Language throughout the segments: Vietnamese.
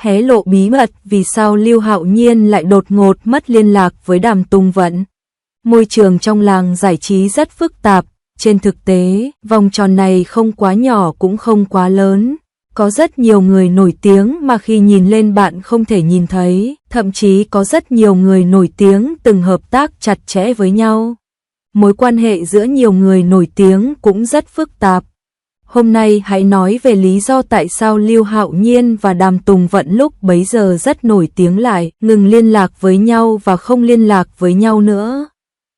hé lộ bí mật vì sao Lưu Hạo Nhiên lại đột ngột mất liên lạc với Đàm Tùng Vận. Môi trường trong làng giải trí rất phức tạp, trên thực tế, vòng tròn này không quá nhỏ cũng không quá lớn. Có rất nhiều người nổi tiếng mà khi nhìn lên bạn không thể nhìn thấy, thậm chí có rất nhiều người nổi tiếng từng hợp tác chặt chẽ với nhau. Mối quan hệ giữa nhiều người nổi tiếng cũng rất phức tạp. Hôm nay hãy nói về lý do tại sao Lưu Hạo Nhiên và Đàm Tùng Vận lúc bấy giờ rất nổi tiếng lại, ngừng liên lạc với nhau và không liên lạc với nhau nữa.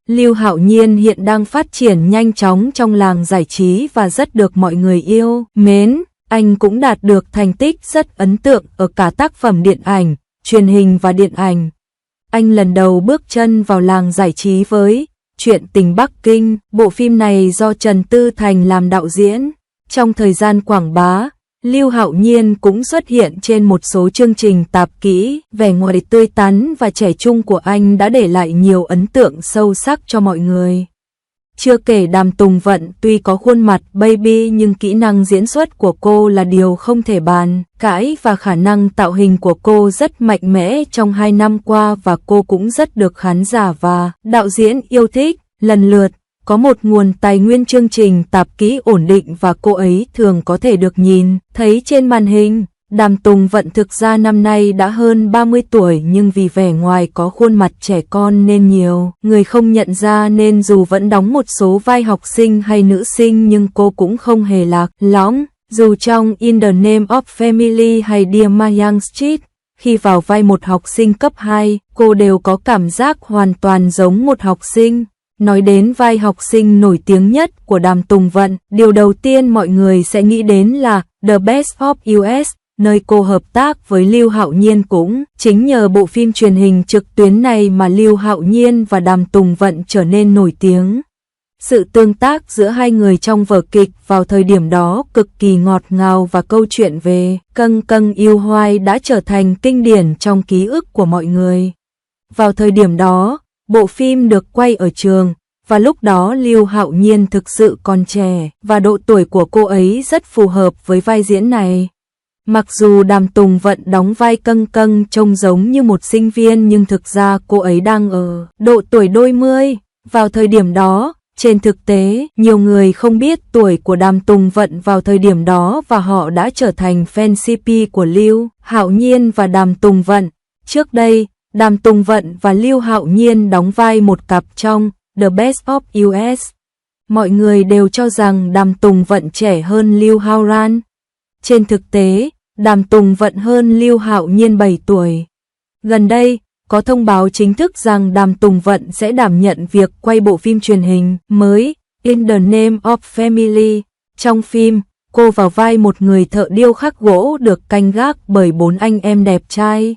Lưu Hạo Nhiên hiện đang phát triển nhanh chóng trong làng giải trí và rất được mọi người yêu mến. Anh cũng đạt được thành tích rất ấn tượng ở cả tác phẩm điện ảnh, truyền hình và điện ảnh. Anh lần đầu bước chân vào làng giải trí với Chuyện tình Bắc Kinh, bộ phim này do Trần Tư Thành làm đạo diễn. Trong thời gian quảng bá, Lưu Hạo Nhiên cũng xuất hiện trên một số chương trình tạp kỹ, vẻ ngoài tươi tắn và trẻ trung của anh đã để lại nhiều ấn tượng sâu sắc cho mọi người. Chưa kể Đàm Tùng Vận tuy có khuôn mặt baby nhưng kỹ năng diễn xuất của cô là điều không thể bàn cãi và khả năng tạo hình của cô rất mạnh mẽ trong 2 năm qua và cô cũng rất được khán giả và đạo diễn yêu thích, lần lượt có một nguồn tài nguyên chương trình tạp kỹ ổn định và cô ấy thường có thể được nhìn thấy trên màn hình. Đàm Tùng Vận thực ra năm nay đã hơn 30 tuổi nhưng vì vẻ ngoài có khuôn mặt trẻ con nên nhiều người không nhận ra, nên dù vẫn đóng một số vai học sinh hay nữ sinh nhưng cô cũng không hề lạc lõng. Dù trong In the Name of Family hay Dear Mayang Street, khi vào vai một học sinh cấp 2, cô đều có cảm giác hoàn toàn giống một học sinh. Nói đến vai học sinh nổi tiếng nhất của Đàm Tùng Vận, điều đầu tiên mọi người sẽ nghĩ đến là The Best of US, nơi cô hợp tác với Lưu Hạo Nhiên. Cũng chính nhờ bộ phim truyền hình trực tuyến này mà Lưu Hạo Nhiên và Đàm Tùng Vận trở nên nổi tiếng. Sự tương tác giữa hai người trong vở kịch vào thời điểm đó cực kỳ ngọt ngào và câu chuyện về Câng Câng Yêu Hoài đã trở thành kinh điển trong ký ức của mọi người. Vào thời điểm đó, bộ phim được quay ở trường, và lúc đó Lưu Hạo Nhiên thực sự còn trẻ, và độ tuổi của cô ấy rất phù hợp với vai diễn này. Mặc dù Đàm Tùng Vận đóng vai Câng Câng trông giống như một sinh viên nhưng thực ra cô ấy đang ở độ tuổi đôi mươi. Vào thời điểm đó, trên thực tế, nhiều người không biết tuổi của Đàm Tùng Vận vào thời điểm đó và họ đã trở thành fan CP của Lưu Hạo Nhiên và Đàm Tùng Vận. Trước đây, Đàm Tùng Vận và Lưu Hạo Nhiên đóng vai một cặp trong The Best of US. Mọi người đều cho rằng Đàm Tùng Vận trẻ hơn Lưu Hạo Nhiên. Trên thực tế, Đàm Tùng Vận hơn Lưu Hạo Nhiên 7 tuổi. Gần đây, có thông báo chính thức rằng Đàm Tùng Vận sẽ đảm nhận việc quay bộ phim truyền hình mới In the Name of Family. Trong phim, cô vào vai một người thợ điêu khắc gỗ được canh gác bởi 4 anh em đẹp trai.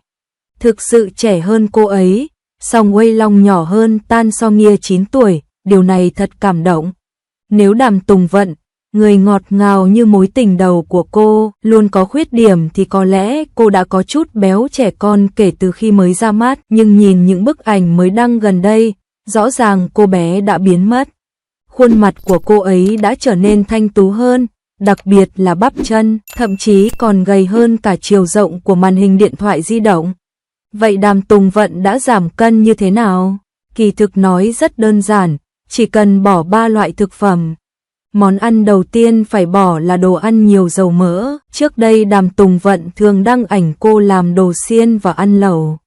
Thực sự trẻ hơn cô ấy, song Wei Long nhỏ hơn Tan So Nghia 9 tuổi, điều này thật cảm động. Nếu Đàm Tùng Vận, người ngọt ngào như mối tình đầu của cô, luôn có khuyết điểm thì có lẽ cô đã có chút béo trẻ con kể từ khi mới ra mắt, nhưng nhìn những bức ảnh mới đăng gần đây, rõ ràng cô bé đã biến mất. Khuôn mặt của cô ấy đã trở nên thanh tú hơn, đặc biệt là bắp chân, thậm chí còn gầy hơn cả chiều rộng của màn hình điện thoại di động. Vậy Đàm Tùng Vận đã giảm cân như thế nào? Kỳ thực nói rất đơn giản, chỉ cần bỏ 3 loại thực phẩm. Món ăn đầu tiên phải bỏ là đồ ăn nhiều dầu mỡ. Trước đây Đàm Tùng Vận thường đăng ảnh cô làm đồ xiên và ăn lẩu.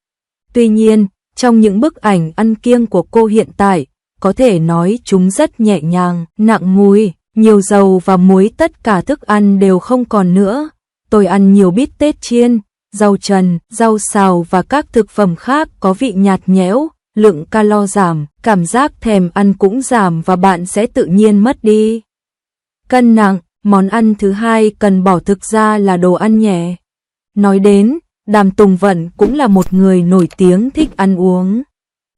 Tuy nhiên, trong những bức ảnh ăn kiêng của cô hiện tại, có thể nói chúng rất nhẹ nhàng, nặng mùi, nhiều dầu và muối, tất cả thức ăn đều không còn nữa. Tôi ăn nhiều bít tết chiên, rau trần, rau xào và các thực phẩm khác có vị nhạt nhẽo, lượng calo giảm, cảm giác thèm ăn cũng giảm và bạn sẽ tự nhiên mất đi cân nặng. Món ăn thứ hai cần bỏ thực ra là đồ ăn nhẹ. Nói đến, Đàm Tùng Vận cũng là một người nổi tiếng thích ăn uống.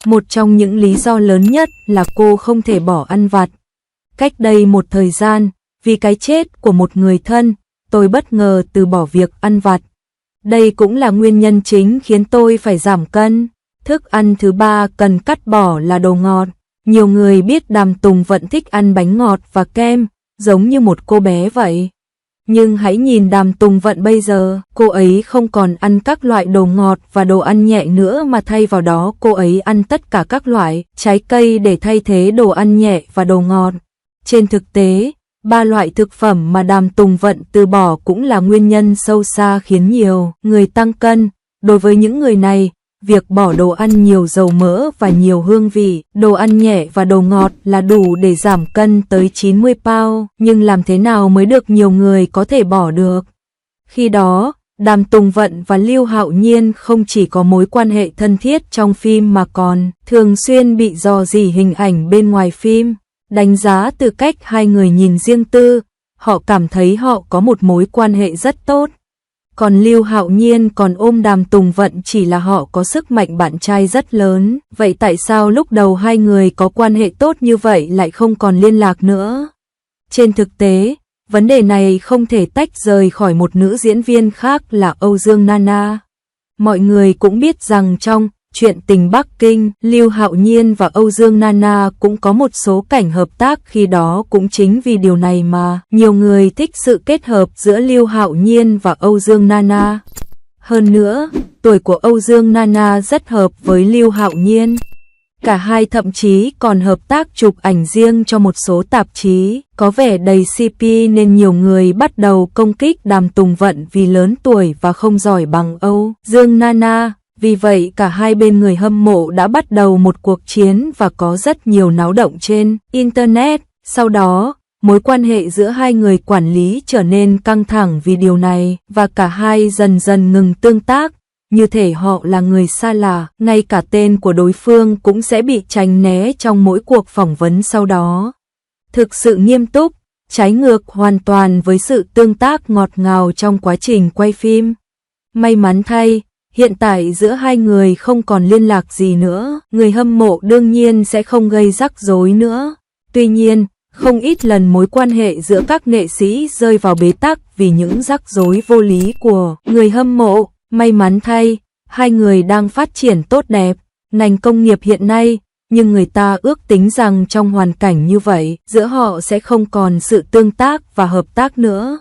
Một trong những lý do lớn nhất là cô không thể bỏ ăn vặt. Cách đây một thời gian, vì cái chết của một người thân, tôi bất ngờ từ bỏ việc ăn vặt. Đây cũng là nguyên nhân chính khiến tôi phải giảm cân. Thức ăn thứ ba cần cắt bỏ là đồ ngọt. Nhiều người biết Đàm Tùng Vận thích ăn bánh ngọt và kem, giống như một cô bé vậy. Nhưng hãy nhìn Đàm Tùng Vận bây giờ, cô ấy không còn ăn các loại đồ ngọt và đồ ăn nhẹ nữa mà thay vào đó cô ấy ăn tất cả các loại trái cây để thay thế đồ ăn nhẹ và đồ ngọt. Trên thực tế, 3 loại thực phẩm mà Đàm Tùng Vận từ bỏ cũng là nguyên nhân sâu xa khiến nhiều người tăng cân. Đối với những người này, việc bỏ đồ ăn nhiều dầu mỡ và nhiều hương vị, đồ ăn nhẹ và đồ ngọt là đủ để giảm cân tới 90 pound, nhưng làm thế nào mới được nhiều người có thể bỏ được? Khi đó, Đàm Tùng Vận và Lưu Hạo Nhiên không chỉ có mối quan hệ thân thiết trong phim mà còn thường xuyên bị rò rỉ hình ảnh bên ngoài phim. Đánh giá từ cách hai người nhìn riêng tư, họ cảm thấy họ có một mối quan hệ rất tốt. Còn Lưu Hạo Nhiên còn ôm Đàm Tùng Vận chỉ là họ có sức mạnh bạn trai rất lớn. Vậy tại sao lúc đầu hai người có quan hệ tốt như vậy lại không còn liên lạc nữa? Trên thực tế, vấn đề này không thể tách rời khỏi một nữ diễn viên khác là Âu Dương Nana. Mọi người cũng biết rằng trong Chuyện tình Bắc Kinh, Lưu Hạo Nhiên và Âu Dương Nana cũng có một số cảnh hợp tác, khi đó cũng chính vì điều này mà nhiều người thích sự kết hợp giữa Lưu Hạo Nhiên và Âu Dương Nana. Hơn nữa, tuổi của Âu Dương Nana rất hợp với Lưu Hạo Nhiên. Cả hai thậm chí còn hợp tác chụp ảnh riêng cho một số tạp chí, có vẻ đầy CP nên nhiều người bắt đầu công kích Đàm Tùng Vận vì lớn tuổi và không giỏi bằng Âu Dương Nana. Vì vậy cả hai bên người hâm mộ đã bắt đầu một cuộc chiến và có rất nhiều náo động trên Internet. Sau đó, mối quan hệ giữa hai người quản lý trở nên căng thẳng vì điều này, và cả hai dần dần ngừng tương tác. Như thể họ là người xa lạ, ngay cả tên của đối phương cũng sẽ bị tránh né trong mỗi cuộc phỏng vấn sau đó. Thực sự nghiêm túc, trái ngược hoàn toàn với sự tương tác ngọt ngào trong quá trình quay phim. May mắn thay, hiện tại giữa hai người không còn liên lạc gì nữa, người hâm mộ đương nhiên sẽ không gây rắc rối nữa. Tuy nhiên, không ít lần mối quan hệ giữa các nghệ sĩ rơi vào bế tắc vì những rắc rối vô lý của người hâm mộ. May mắn thay, hai người đang phát triển tốt đẹp, ngành công nghiệp hiện nay, nhưng người ta ước tính rằng trong hoàn cảnh như vậy, giữa họ sẽ không còn sự tương tác và hợp tác nữa.